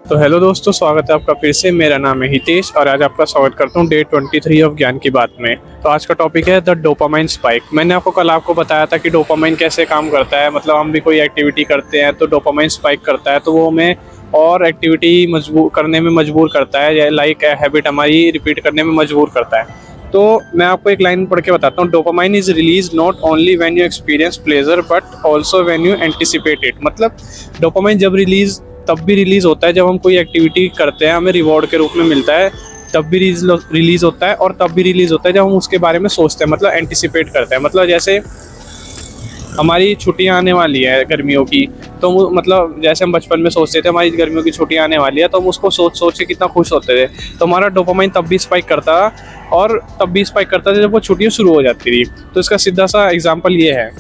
तो हेलो दोस्तों, स्वागत है आपका फिर से। मेरा नाम है हितेश और आज आपका स्वागत करता हूँ डे 23 ऑफ ज्ञान की बात में। तो आज का टॉपिक है द डोपामाइन स्पाइक। मैंने आपको बताया था कि डोपामाइन कैसे काम करता है। मतलब हम भी कोई एक्टिविटी करते हैं तो डोपामाइन स्पाइक करता है, तो वो हमें और एक्टिविटी मजबूर करने में मजबूर करता है, लाइक हैबिट हमारी रिपीट करने में मजबूर करता है। तो मैं आपको एक लाइन पढ़ के बताता हूँ। Dopamine is release not only when you experience pleasure but also when you anticipate it. मतलब डोपामाइन जब तब भी रिलीज होता है जब हम कोई एक्टिविटी करते हैं, हमें रिवॉर्ड के रूप में मिलता है, तब भी रिलीज होता है। और तब भी रिलीज होता है जब हम उसके बारे में सोचते हैं, मतलब एंटिसिपेट करते हैं। मतलब जैसे हमारी छुट्टियां आने वाली है गर्मियों की, तो मतलब जैसे हम बचपन में सोचते थे हमारी गर्मियों की छुट्टियां आने वाली है, तो हम उसको सोच सोच के कितना खुश होते थे। तो हमारा डोपामाइन तब भी स्पाइक करता और तब भी स्पाइक करता था जब वो छुट्टियां शुरू हो जाती थी। तो इसका सीधा सा एग्जाम्पल ये है,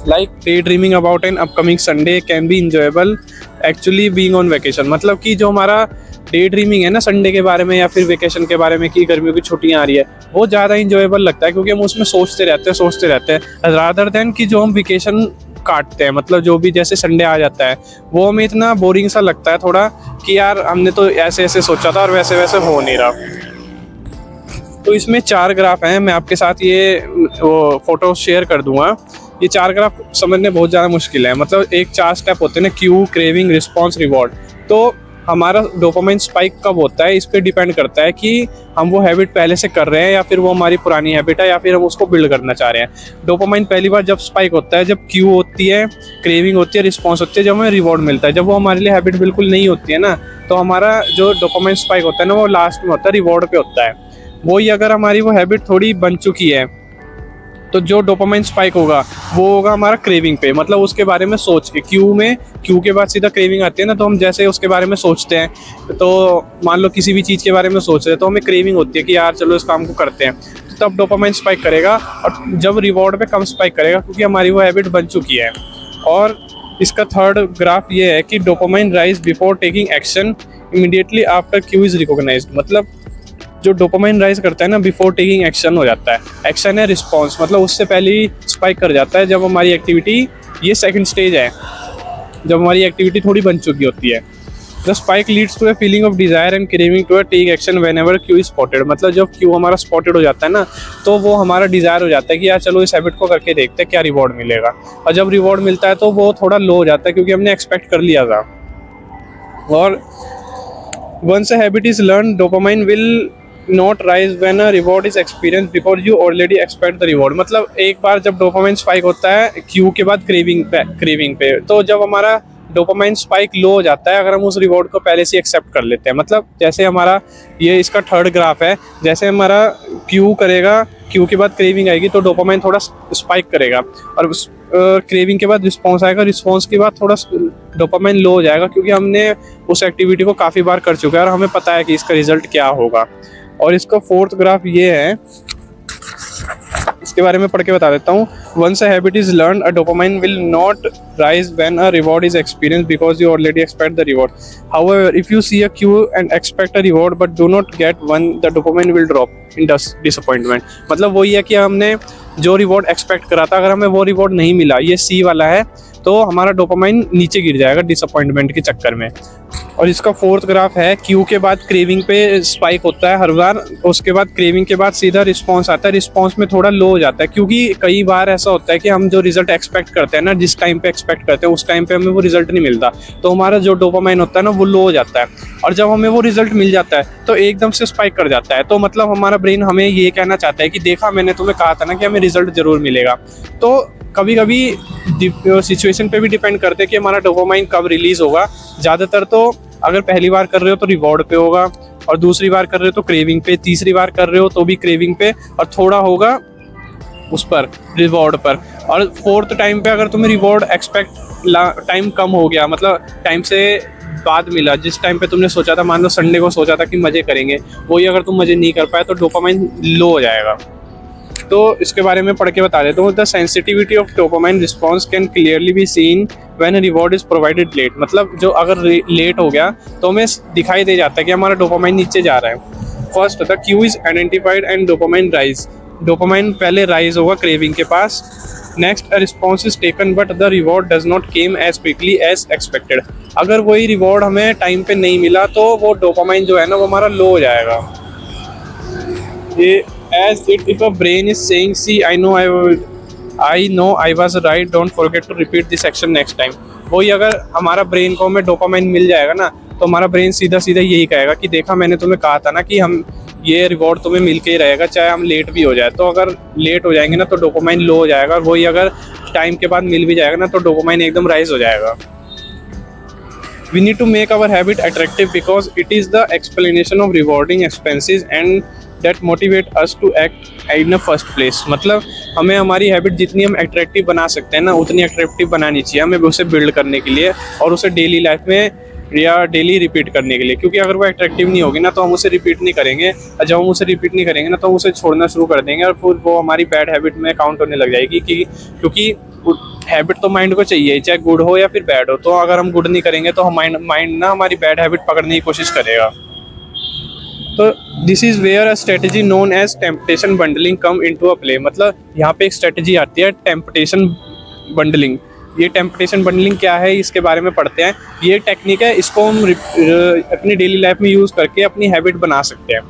like day dreaming about an upcoming Sunday can be enjoyable actually being on vacation. मतलब कि जो हमारा डे ड्रीमिंग है ना संडे के बारे में या फिर वेकेशन के बारे में कि गर्मियों की छुट्टियां आ रही है, वो ज़्यादा इंजॉयबल लगता है क्योंकि हम उसमें सोचते रहते हैं रादर देन कि जो हम वेकेशन काटते हैं। मतलब जो भी जैसे संडे आ जाता है वो हमें इतना बोरिंग सा लगता है थोड़ा कि यार हमने तो ऐसे ऐसे सोचा था और वैसे वैसे हो नहीं रहा। तो इसमें 4 ग्राफ हैं, मैं आपके साथ ये वो फोटो शेयर कर दूंगा। ये 4 ग्राफ समझने बहुत ज़्यादा मुश्किल है। मतलब एक 4 स्टेप होते हैं ना, क्यू, क्रेविंग, रिस्पॉन्स, रिवॉर्ड। तो हमारा डोपामाइन स्पाइक कब होता है इस पे डिपेंड करता है कि हम वो हैबिट पहले से कर रहे हैं या फिर वो हमारी पुरानी हैबिट है या फिर हम उसको बिल्ड करना चाह रहे हैं। डोपामाइन पहली बार जब स्पाइक होता है जब क्यू होती है, क्रेविंग होती है, रिस्पॉन्स होती है, जब हमें रिवॉर्ड मिलता है। जब वो हमारे लिए हैबिट बिल्कुल नहीं होती है ना, तो हमारा जो डोपामाइन स्पाइक होता है ना वो लास्ट में होता है, रिवॉर्ड पे होता है। वही अगर हमारी वो हैबिट थोड़ी बन चुकी है तो जो डोपामाइन स्पाइक होगा वो होगा हमारा क्रेविंग पे। मतलब उसके बारे में सोच के, क्यू के बाद सीधा क्रेविंग आती है ना, तो हम जैसे उसके बारे में सोचते हैं, तो मान लो किसी भी चीज़ के बारे में सोच रहे हैं तो हमें क्रेविंग होती है कि यार चलो इस काम को करते हैं, तो तब डोपामाइन स्पाइक करेगा। और जब रिवॉर्ड पे कम स्पाइक करेगा क्योंकि हमारी वो हैबिट बन चुकी है। और इसका थर्ड ग्राफ ये है कि dopamine rise before taking action immediately after cue is recognised. मतलब जो डोपामाइन राइज करता है ना बिफोर टेकिंग एक्शन हो जाता है। एक्शन है रिस्पॉन्स, मतलब उससे पहले ही स्पाइक कर जाता है जब हमारी एक्टिविटी, ये सेकंड स्टेज है, जब हमारी एक्टिविटी थोड़ी बन चुकी होती है। The spike leads to a feeling of desire and craving to take action whenever cue is spotted. मतलब जब क्यू हमारा स्पॉटेड हो जाता है ना, तो वो हमारा डिजायर हो जाता है कि यार चलो इस हैबिट को करके देखते हैं क्या रिवॉर्ड मिलेगा। और जब रिवॉर्ड मिलता है तो वो थोड़ा लो हो जाता है क्योंकि हमने एक्सपेक्ट कर लिया था। और once a habit is learn dopamine will not rise when a reward is experience because you already expect the reward. मतलब एक बार जब डोपामाइन स्पाइक होता है क्यू के बाद क्रेविंग पे, तो जब हमारा डोपामाइन स्पाइक लो हो जाता है अगर हम उस रिवॉर्ड को पहले से एक्सेप्ट कर लेते हैं। मतलब जैसे हमारा ये इसका थर्ड ग्राफ है, जैसे हमारा क्यू करेगा, क्यू के बाद क्रेविंग आएगी तो डोपामाइन थोड़ा स्पाइक करेगा, और क्रेविंग के बाद रिस्पॉन्स आएगा, रिस्पॉन्स के बाद थोड़ा डोपामाइन लो हो जाएगा क्योंकि हमने उस एक्टिविटी को काफ़ी बार कर चुके हैं और हमें पता है कि इसका रिजल्ट क्या होगा। और इसका फोर्थ ग्राफ ये है, इसके बारे में पढ़ के बता देता हूँ। Once a habit is learn a dopamine will not rise when a reward is experience because you already expect the reward. However if you see a cue and expect a reward but do not get one, the dopamine will drop in disappointment. मतलब वही है कि हमने जो reward expect करा था अगर हमें वो रिवॉर्ड नहीं मिला, ये सी वाला है, तो हमारा डोपामाइन नीचे गिर जाएगा डिसअपॉइंटमेंट के चक्कर में। और इसका फोर्थ ग्राफ है, क्यू के बाद क्रेविंग पे स्पाइक होता है हर बार, उसके बाद क्रेविंग के बाद सीधा रिस्पॉन्स आता है, रिस्पॉन्स में थोड़ा लो हो जाता है क्योंकि कई बार ऐसा होता है कि हम जो रिजल्ट एक्सपेक्ट करते हैं ना, जिस टाइम पे एक्सपेक्ट करते हैं उस टाइम पे हमें वो रिजल्ट नहीं मिलता, तो हमारा जो डोपामाइन होता है ना वो लो हो जाता है। और जब हमें वो रिजल्ट मिल जाता है तो एकदम से स्पाइक कर जाता है। तो मतलब हमारा ब्रेन हमें ये कहना चाहता है कि देखा मैंने तुम्हें कहा था ना कि हमें रिजल्ट जरूर मिलेगा। तो कभी कभी सिचुएशन पे भी डिपेंड करते हैं कि हमारा डोपामाइन कब रिलीज होगा। ज़्यादातर तो अगर पहली बार कर रहे हो तो रिवॉर्ड पे होगा, और दूसरी बार कर रहे हो तो क्रेविंग पे, तीसरी बार कर रहे हो तो भी क्रेविंग पे, और थोड़ा होगा उस पर रिवॉर्ड पर। और फोर्थ टाइम पे अगर तुम्हें रिवॉर्ड एक्सपेक्ट टाइम कम हो गया, मतलब टाइम से बाद मिला, जिस टाइम पे तुमने सोचा था, मान लो संडे को सोचा था कि मजे करेंगे, वही अगर तुम मजे नहीं कर पाए तो डोपामाइन लो हो जाएगा। तो इसके बारे में पढ़ के बता देता हूँ। The sensitivity of dopamine response can clearly be seen when reward is provided late. मतलब जो अगर लेट हो गया तो हमें दिखाई दे जाता है कि हमारा डोपामाइन नीचे जा रहा है। First the cue is identified and dopamine rise. Dopamine पहले राइज होगा क्रेविंग के पास, next, a response is taken but the reward does not came as quickly as expected. अगर वही रिवॉर्ड हमें टाइम पे नहीं मिला तो वो डोपामाइन जो है ना वो हमारा लो हो जाएगा। ये as it if a brain is saying see I know I was right, don't forget to repeat this action next time. वही अगर हमारा ब्रेन को हमें डोपामाइन मिल जाएगा ना तो हमारा ब्रेन सीधा सीधा यही कहेगा कि देखा मैंने तुम्हें कहा था ना कि हम ये रिवॉर्ड तुम्हें मिल के ही रहेगा चाहे हम लेट भी हो जाए। तो अगर लेट हो जाएंगे ना तो डोपामाइन लो हो जाएगा, और वही अगर टाइम के बाद मिल भी जाएगा ना तो डोपामाइन एकदम राइज हो जाएगा। We need to make our habit attractive because it is the explanation of rewarding expenses and that motivate us to act in the first place। मतलब हमें हमारी हैबिट जितनी हम अट्रैक्टिव बना सकते हैं ना उतनी अट्रैक्टिव बनानी चाहिए हमें उसे बिल्ड करने के लिए और उसे डेली लाइफ में या डेली रिपीट करने के लिए। क्योंकि अगर वो अट्रैक्टिव नहीं होगी ना तो हम उसे रिपीट नहीं करेंगे, और जब हम उसे रिपीट नहीं करेंगे ना तो हम उसे छोड़ना शुरू कर देंगे और फिर वो हमारी बैड हैबिट में काउंट होने लग जाएगी। क्योंकि हैबिट तो माइंड को चाहिए चाहे गुड हो या फिर बैड हो। तो अगर हम गुड नहीं करेंगे तो हम माइंड ना हमारी बैड हैबिट पकड़ने की कोशिश करेगा। तो this is where a strategy known as temptation bundling come into a play. मतलब यहाँ पे एक स्ट्रेटजी आती है टेम्पटेशन बंडलिंग। ये टेम्पटेशन बंडलिंग क्या है इसके बारे में पढ़ते हैं। ये टेक्निक है, इसको हम अपनी डेली लाइफ में यूज़ करके अपनी हैबिट बना सकते हैं।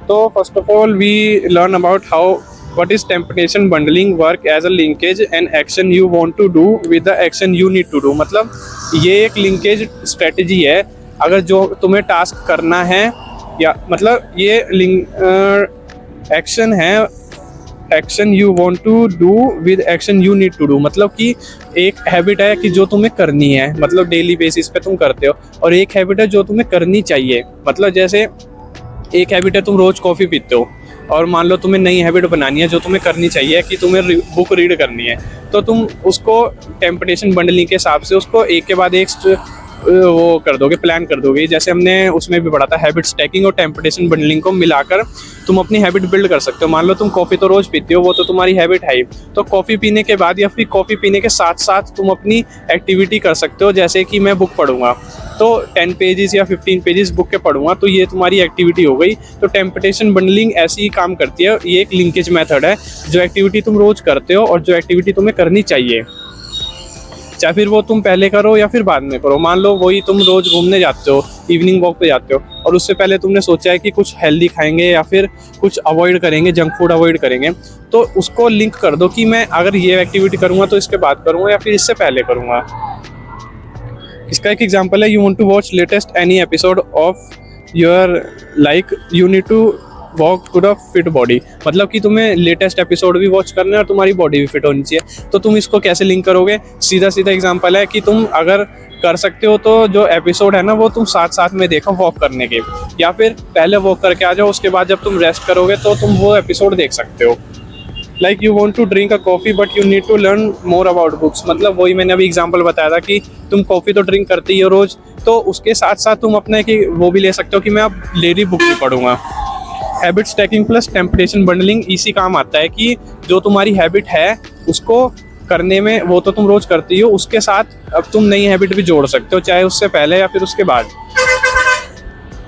तो first of all we learn about how what is temptation bundling work as a linkage and action you want to do with the action you need to do। मतलब ये एक लिंकेज स्ट्रेटजी है। अगर जो तुम्हें टास्क करना है या मतलब ये एक्शन है, action you want to do with action you need to do. मतलब कि एक हैबिट है कि जो तुम्हें करनी है, मतलब डेली बेसिस पे तुम करते हो, और एक हैबिट है जो तुम्हें करनी चाहिए। मतलब जैसे एक हैबिट है तुम रोज कॉफ़ी पीते हो और मान लो तुम्हें नई हैबिट बनानी है जो तुम्हें करनी चाहिए कि तुम्हें बुक रीड करनी है। तो तुम उसको टेम्पटेशन बंडलिंग के हिसाब से उसको एक के बाद एक वो कर दोगे, प्लान कर दोगे। जैसे हमने उसमें भी पढ़ा था हैबिट स्टैकिंग और टेम्पटेशन बंडलिंग को मिलाकर तुम अपनी हैबिट बिल्ड कर सकते हो। मान लो तुम कॉफ़ी तो रोज़ पीते हो, वो तो तुम्हारी हैबिट है ही। तो कॉफ़ी पीने के बाद या फिर कॉफ़ी पीने के साथ साथ तुम अपनी एक्टिविटी कर सकते हो। जैसे कि मैं बुक पढ़ूंगा तो 10 पेजेस या 15 पेजेस बुक के पढ़ूंगा, तो ये तुम्हारी एक्टिविटी हो गई। तो टेम्पटेशन बंडलिंग ऐसी ही काम करती है। ये एक लिंकेज मेथड है, जो एक्टिविटी तुम रोज़ करते हो और जो एक्टिविटी तुम्हें करनी चाहिए, चाहे फिर वो तुम पहले करो या फिर बाद में करो। मान लो वही तुम रोज़ घूमने जाते हो, इवनिंग वॉक पे जाते हो, और उससे पहले तुमने सोचा है कि कुछ हेल्दी खाएंगे या फिर कुछ अवॉइड करेंगे, जंक फूड अवॉइड करेंगे। तो उसको लिंक कर दो कि मैं अगर ये एक्टिविटी करूँगा तो इसके बाद करूँगा या फिर इससे पहले करूँगा। इसका एक एग्जांपल है, you want to watch latest any episode of your like you need to walk to the fit body. मतलब कि तुम्हें लेटेस्ट एपिसोड भी वॉच करना है और तुम्हारी बॉडी भी फिट होनी चाहिए। तो तुम इसको कैसे लिंक करोगे? सीधा सीधा एग्जांपल है कि तुम अगर कर सकते हो तो जो एपिसोड है ना वो तुम साथ साथ में देखो वॉक करने के, या फिर पहले वॉक करके आ जाओ, उसके बाद जब तुम रेस्ट करोगे तो तुम वो एपिसोड देख सकते हो। Like you want to drink a coffee but you need to learn more about books. मतलब वही मैंने अभी एग्जांपल बताया था कि तुम कॉफ़ी तो ड्रिंक करते ही हो रोज़, तो उसके साथ साथ तुम अपने कि वो भी ले सकते हो कि मैं अब डेली बुक भी पढ़ूंगा। Habit stacking plus temptation bundling इसी काम आता है कि जो तुम्हारी हैबिट है उसको करने में, वो तो तुम रोज़ करती हो, उसके साथ अब तुम नई हैबिट भी जोड़ सकते हो, चाहे उससे पहले या फिर उसके बाद।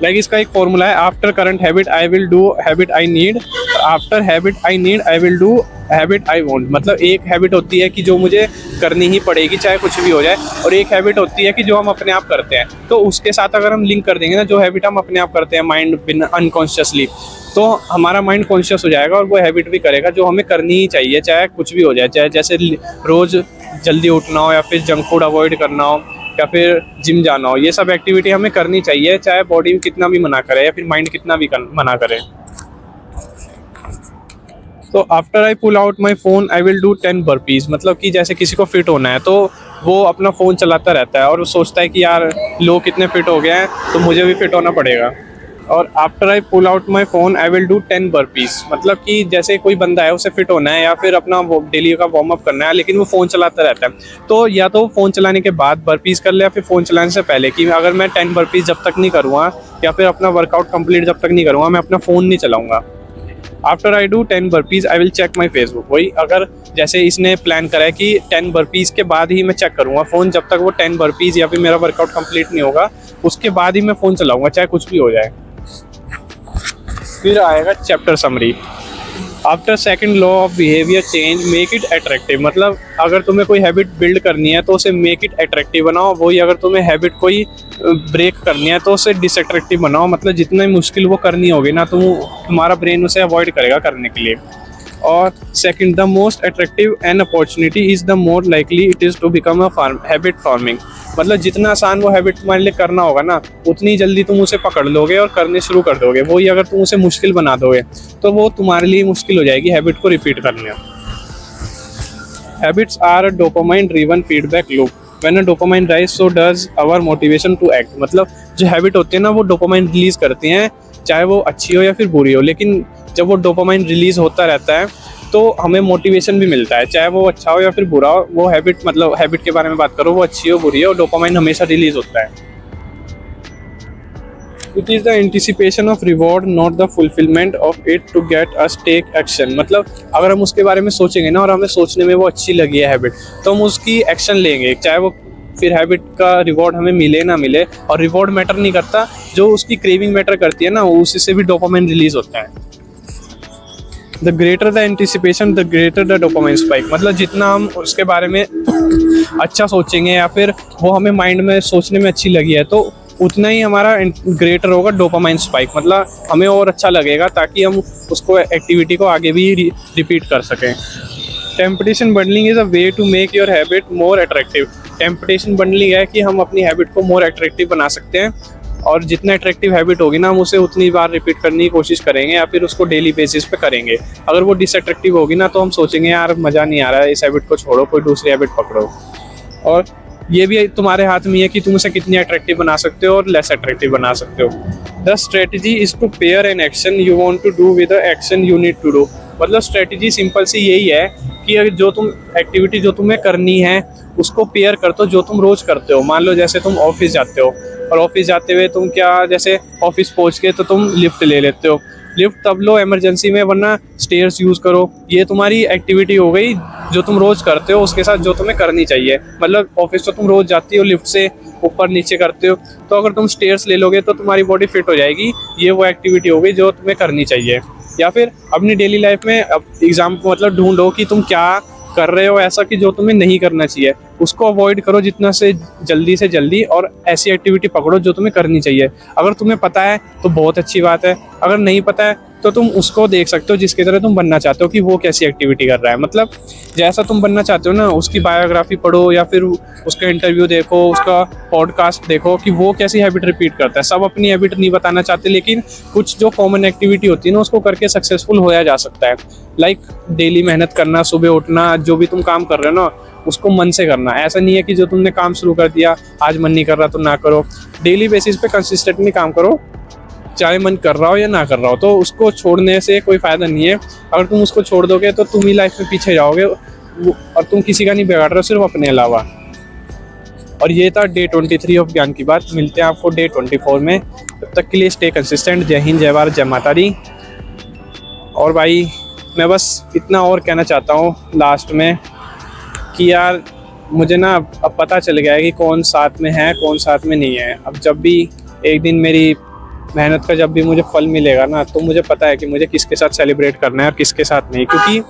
लाइक इसका एक फॉर्मूला है, after current habit I will do habit I need, after habit I need I will do habit I want. मतलब एक हैबिट होती है कि जो मुझे करनी ही पड़ेगी चाहे कुछ भी हो जाए, और एक हैबिट होती है कि जो हम अपने आप करते हैं। तो उसके साथ अगर हम लिंक कर देंगे ना, जो हैबिट हम अपने आप करते हैं माइंड बिना अनकॉन्शियसली, तो हमारा माइंड कॉन्शियस हो जाएगा और वो हैबिट भी करेगा जो हमें करनी ही चाहिए चाहे कुछ भी हो जाए। चाहे जैसे रोज़ जल्दी उठना हो, या फिर जंक फूड अवॉइड करना हो, या फिर जिम जाना हो, ये सब एक्टिविटी हमें करनी चाहिए चाहे बॉडी कितना भी मना करे या फिर माइंड कितना भी मना करे। तो after I pull out my phone I will do 10 burpees. मतलब कि जैसे किसी को फिट होना है तो वो अपना फ़ोन चलाता रहता है और वो सोचता है कि यार लोग कितने फिट हो गए हैं तो मुझे भी फिट होना पड़ेगा। और after I pull out my phone I will do 10 burpees. मतलब कि जैसे कोई बंदा है उसे फिट होना है या फिर अपना डेली का वार्म अप करना है, लेकिन वो फ़ोन चलाता रहता है, तो या तो फ़ोन चलाने के बाद बर्पीज़ कर ले या फिर फ़ोन चलाने से पहले, कि अगर मैं 10 बर्पीज़ जब तक नहीं करूँगा या फिर अपना वर्कआउट कंप्लीट जब तक नहीं करूँगा मैं अपना फ़ोन नहीं चलाऊँगा। After I do 10 burpees I will check my Facebook. वही अगर जैसे इसने प्लान करा है कि 10 बर्पीज़ के बाद ही मैं चेक करूँगा फ़ोन, जब तक वो 10 बर्पीज़ या फिर मेरा वर्कआउट कंप्लीट नहीं होगा उसके बाद ही मैं फ़ोन चलाऊँगा चाहे कुछ भी हो जाए। फिर आएगा chapter summary. After second law of behaviour change make it attractive, मतलब अगर तुम्हें कोई हैबिट बिल्ड करनी है तो उसे मेक इट अट्रैक्टिव बनाओ, वही अगर तुम्हें हैबिट कोई ब्रेक करनी है तो उसे डिसअट्रैक्टिव बनाओ, मतलब जितना मुश्किल वो करनी होगी ना तुम्हारा ब्रेन उसे अवॉइड करेगा करने के लिए। और second, the most attractive an opportunity is the more likely it is to become a habit forming, मतलब जितना आसान वो हैबिट तुम्हारे लिए करना होगा ना उतनी जल्दी तुम उसे पकड़ लोगे और करने शुरू कर दोगे। वही अगर तुम उसे मुश्किल बना दोगे तो वो तुम्हारे लिए मुश्किल हो जाएगी हैबिट को रिपीट करना। Habits are a dopamine driven feedback loop, when a dopamine rise so does our motivation to act, मतलब जो हैबिट होती है ना वो डोपामाइन रिलीज करती हैं, चाहे वो अच्छी हो या फिर बुरी हो, लेकिन जब वो डोपामाइन रिलीज होता रहता है तो हमें मोटिवेशन भी मिलता है, चाहे वो अच्छा हो या फिर बुरा हो। वो हैबिट, मतलब हैबिट के बारे में बात करो, वो अच्छी हो बुरी हो, डोपामाइन हमेशा रिलीज होता है। It is the anticipation of reward not the fulfilment of it to get us take action, मतलब अगर हम उसके बारे में सोचेंगे ना और हमें सोचने में वो अच्छी लगी है हैबिट तो हम उसकी एक्शन लेंगे, चाहे वो फिर हैबिट का रिवॉर्ड हमें मिले ना मिले। और रिवॉर्ड मैटर नहीं करता, जो उसकी क्रेविंग मैटर करती है ना उसी से भी डोपामाइन रिलीज होता है। The greater the anticipation the greater the dopamine spike, मतलब जितना हम उसके बारे में अच्छा सोचेंगे या फिर वो हमें माइंड में सोचने में अच्छी लगी है तो उतना ही हमारा ग्रेटर होगा डोपामाइन स्पाइक, मतलब हमें और अच्छा लगेगा ताकि हम उसको एक्टिविटी को आगे भी रिपीट कर सकें। Temptation bundling is a way to make your habit more attractive, temptation bundling है कि हम अपनी हैबिट को मोर अट्रैक्टिव बना सकते हैं, और जितना अट्रैक्टिव हैबिट होगी ना हम उसे उतनी बार रिपीट करने की कोशिश करेंगे या फिर उसको डेली बेसिस पे करेंगे। अगर वो डिसअट्रैक्टिव होगी ना तो हम सोचेंगे यार मज़ा नहीं आ रहा है, इस हैबिट को छोड़ो, कोई दूसरी हैबिट पकड़ो। और ये भी तुम्हारे हाथ में है कि तुम उसे कितनी अट्रैक्टिव बना सकते हो और लेस अट्रैक्टिव बना सकते हो। The strategy is to pair an action you want to do with the action you need to do, मतलब स्ट्रेटजी सिंपल सी यही है कि अगर जो तुम एक्टिविटी जो तुम्हें करनी है उसको पेयर कर दो जो तुम रोज़ करते हो। मान लो जैसे तुम ऑफिस जाते हो और ऑफिस जाते हुए तुम क्या, जैसे ऑफिस पहुंच के तो तुम लिफ्ट ले लेते हो, लिफ्ट तब लो इमरजेंसी में, वरना स्टेयर्स यूज़ करो। ये तुम्हारी एक्टिविटी हो गई जो तुम रोज़ करते हो उसके साथ जो तुम्हें करनी चाहिए, मतलब ऑफिस तो तुम रोज़ जाती हो, लिफ्ट से ऊपर नीचे करते हो, तो अगर तुम स्टेयर्स ले लोगे तो तुम्हारी बॉडी फिट हो जाएगी। ये वो एक्टिविटी हो गई जो तुम्हें करनी चाहिए। या फिर अपनी डेली लाइफ में एग्जाम मतलब ढूंढो कि तुम क्या कर रहे हो ऐसा कि जो तुम्हें नहीं करना चाहिए, उसको अवॉइड करो जितना से जल्दी और ऐसी एक्टिविटी पकड़ो जो तुम्हें करनी चाहिए। अगर तुम्हें पता है तो बहुत अच्छी बात है, अगर नहीं पता है तो तुम उसको देख सकते हो जिसकी तरह तुम बनना चाहते हो कि वो कैसी एक्टिविटी कर रहा है, मतलब जैसा तुम बनना चाहते हो ना उसकी बायोग्राफी पढ़ो या फिर उसका इंटरव्यू देखो, उसका पॉडकास्ट देखो कि वो कैसी हैबिट रिपीट करता है। सब अपनी हैबिट नहीं बताना चाहते, लेकिन कुछ जो कॉमन एक्टिविटी होती है ना उसको करके सक्सेसफुल होया जा सकता है। लाइक डेली मेहनत करना, सुबह उठना, जो भी तुम काम कर रहे हो ना उसको मन से करना। ऐसा नहीं है कि जो तुमने काम शुरू कर दिया आज मन नहीं कर रहा तो ना करो, डेली बेसिस पे कंसिस्टेंटली काम करो, चाहे मन कर रहा हो या ना कर रहा हो। तो उसको छोड़ने से कोई फ़ायदा नहीं है, अगर तुम उसको छोड़ दोगे तो तुम ही लाइफ में पीछे जाओगे और तुम किसी का नहीं बिगाड़ रहे हो, सिर्फ अपने अलावा। और ये था डे 23 ऑफ ज्ञान की बात। मिलते हैं आपको डे 24 में, तब तक के लिए स्टे कंसिस्टेंट। जय हिंद, जय भारत, जय माता दी। और भाई मैं बस इतना और कहना चाहता हूँ लास्ट में कि यार मुझे ना अब पता चल गया है कि कौन साथ में है कौन साथ में नहीं है। अब जब भी एक दिन मेरी मेहनत का जब भी मुझे फल मिलेगा ना तो मुझे पता है कि मुझे किसके साथ सेलिब्रेट करना है और किसके साथ नहीं, क्योंकि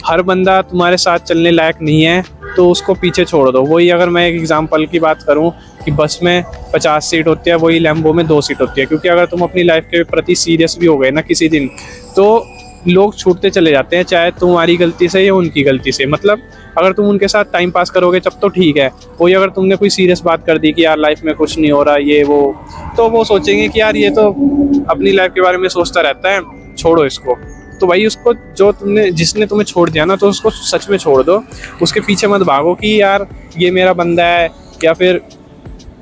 हर बंदा तुम्हारे साथ चलने लायक नहीं है तो उसको पीछे छोड़ दो। वही अगर मैं एक एग्जांपल की बात करूं कि बस में 50 सीट होती है, वही लैम्बो में 2 सीट होती है, क्योंकि अगर तुम अपनी लाइफ के प्रति सीरियस भी हो गए ना किसी दिन तो लोग छूटते चले जाते हैं, चाहे तुम्हारी गलती से या उनकी गलती से। मतलब अगर तुम उनके साथ टाइम पास करोगे तब तो ठीक है, वही अगर तुमने कोई सीरियस बात कर दी कि यार लाइफ में कुछ नहीं हो रहा ये वो, तो वो सोचेंगे कि यार ये तो अपनी लाइफ के बारे में सोचता रहता है, छोड़ो इसको। तो भाई उसको जिसने तुम्हें छोड़ दिया ना तो उसको सच में छोड़ दो, उसके पीछे मत भागो कि यार ये मेरा बंदा है या फिर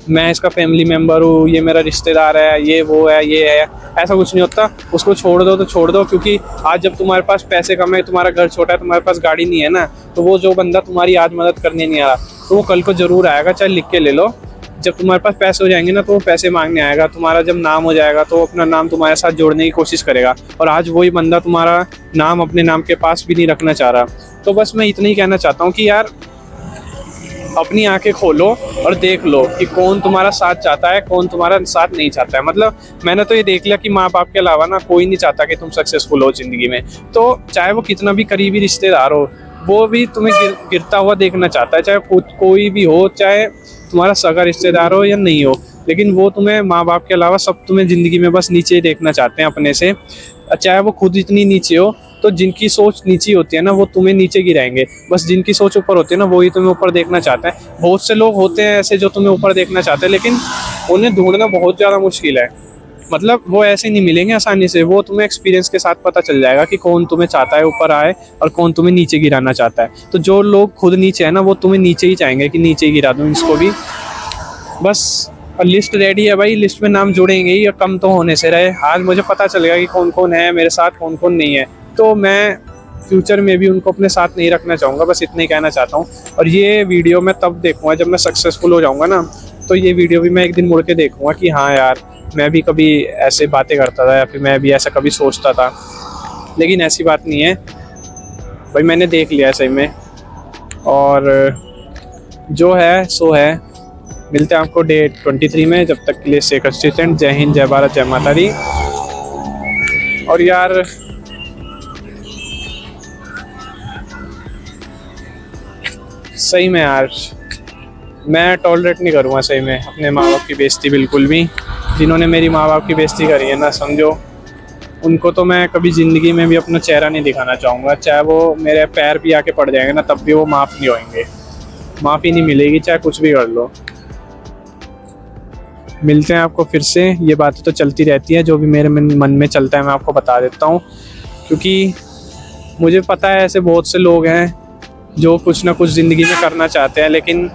मैं इसका फैमिली मेम्बर हूँ, ये मेरा रिश्तेदार है, ये वो है, ये है। ऐसा कुछ नहीं होता, उसको छोड़ दो तो छोड़ दो, क्योंकि आज जब तुम्हारे पास पैसे कम है, तुम्हारा घर छोटा है, तुम्हारे पास गाड़ी नहीं है ना, तो वो जो बंदा तुम्हारी आज मदद करने नहीं आ रहा तो वो कल को ज़रूर आएगा, चाहे लिख के ले लो। जब तुम्हारे पास पैसे हो जाएंगे ना तो वो पैसे मांगने आएगा, तुम्हारा जब नाम हो जाएगा तो वो अपना नाम तुम्हारे साथ जोड़ने की कोशिश करेगा, और आज वही बंदा तुम्हारा नाम अपने नाम के पास भी नहीं रखना चाह रहा। तो बस मैं इतना ही कहना चाहता हूँ कि यार अपनी आंखें खोलो और देख लो कि कौन तुम्हारा साथ चाहता है, कौन तुम्हारा साथ नहीं चाहता है। मतलब मैंने तो ये देख लिया कि माँ बाप के अलावा ना कोई नहीं चाहता कि तुम सक्सेसफुल हो ज़िंदगी में। तो चाहे वो कितना भी करीबी रिश्तेदार हो, वो भी तुम्हें गिरता हुआ देखना चाहता है, चाहे कोई भी हो, चाहे तुम्हारा सगा रिश्तेदार हो या नहीं हो, लेकिन वो तुम्हें, माँ बाप के अलावा सब तुम्हें ज़िंदगी में बस नीचे ही देखना चाहते हैं अपने से। चाहे वो खुद इतनी नीचे हो, तो जिनकी सोच नीची होती है ना वो तुम्हें नीचे गिराएंगे, बस जिनकी सोच ऊपर होती है ना वही तुम्हें ऊपर देखना चाहते हैं। बहुत से लोग होते हैं ऐसे जो तुम्हें ऊपर देखना चाहते हैं, लेकिन उन्हें ढूंढना बहुत ज़्यादा मुश्किल है। मतलब वो ऐसे नहीं मिलेंगे आसानी से, वो तुम्हें एक्सपीरियंस के साथ पता चल जाएगा कि कौन तुम्हें चाहता है ऊपर आए और कौन तुम्हें नीचे गिराना चाहता है। तो जो लोग खुद नीचे है ना वो तुम्हें नीचे ही चाहेंगे कि नीचे ही गिरा दूँ इसको भी। बस लिस्ट रेडी है भाई, लिस्ट में नाम जुड़ेंगे ही, कम तो होने से रहे। आज मुझे पता चलेगा कि कौन कौन है मेरे साथ, कौन कौन नहीं है। तो मैं फ्यूचर में भी उनको अपने साथ नहीं रखना चाहूँगा, बस इतना ही कहना चाहता हूँ। और ये वीडियो मैं तब देखूँगा जब मैं सक्सेसफुल हो जाऊँगा ना, तो ये वीडियो भी मैं एक दिन मुड़ के देखूँगा कि हाँ यार, मैं भी कभी ऐसे बातें करता था या फिर मैं भी ऐसा कभी सोचता था, लेकिन ऐसी बात नहीं है भाई, मैंने देख लिया सही में। और जो है सो है। मिलते हैं आपको डे 23 में, जब तक के लिए स्टे कंसिस्टेंट। जय हिंद, जय भारत, जय माता दी। और यार सही में यार, मैं टॉलरेट नहीं करूँगा सही में अपने माँ बाप की बेइज्जती बिल्कुल भी। जिन्होंने मेरी माँ बाप की बेइज्जती करी है ना, समझो उनको तो मैं कभी ज़िंदगी में भी अपना चेहरा नहीं दिखाना चाहूँगा। चाहे वो मेरे पैर भी आके पड़ जाएंगे ना, तब भी वो माफ़ नहीं होंगे, माफ़ी नहीं मिलेगी, चाहे कुछ भी कर लो। मिलते हैं आपको फिर से। ये बातें तो चलती रहती है, जो भी मेरे मन में चलता है मैं आपको बता देता हूँ, क्योंकि मुझे पता है ऐसे बहुत से लोग हैं जो कुछ ना कुछ ज़िंदगी में करना चाहते हैं, लेकिन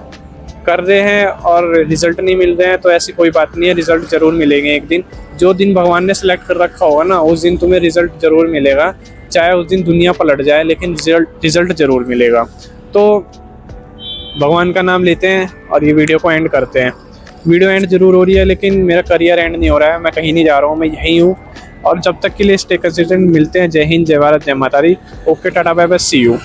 कर रहे हैं और रिज़ल्ट नहीं मिल रहे हैं। तो ऐसी कोई बात नहीं है, रिज़ल्ट ज़रूर मिलेंगे एक दिन। जो दिन भगवान ने सेलेक्ट कर रखा होगा ना, उस दिन तुम्हें रिज़ल्ट ज़रूर मिलेगा, चाहे उस दिन दुनिया पलट जाए, लेकिन रिज़ल्ट ज़रूर मिलेगा। तो भगवान का नाम लेते हैं और ये वीडियो को एंड करते हैं। वीडियो एंड जरूर हो रही है, लेकिन मेरा करियर एंड नहीं हो रहा है। मैं कहीं नहीं जा रहा हूँ, मैं यहीं हूँ। और जब तक के लिए स्टे कंसिस्टेंट। मिलते हैं। जय हिंद, जय भारत, जय माता दी। Okay, tata, bye bye, see you.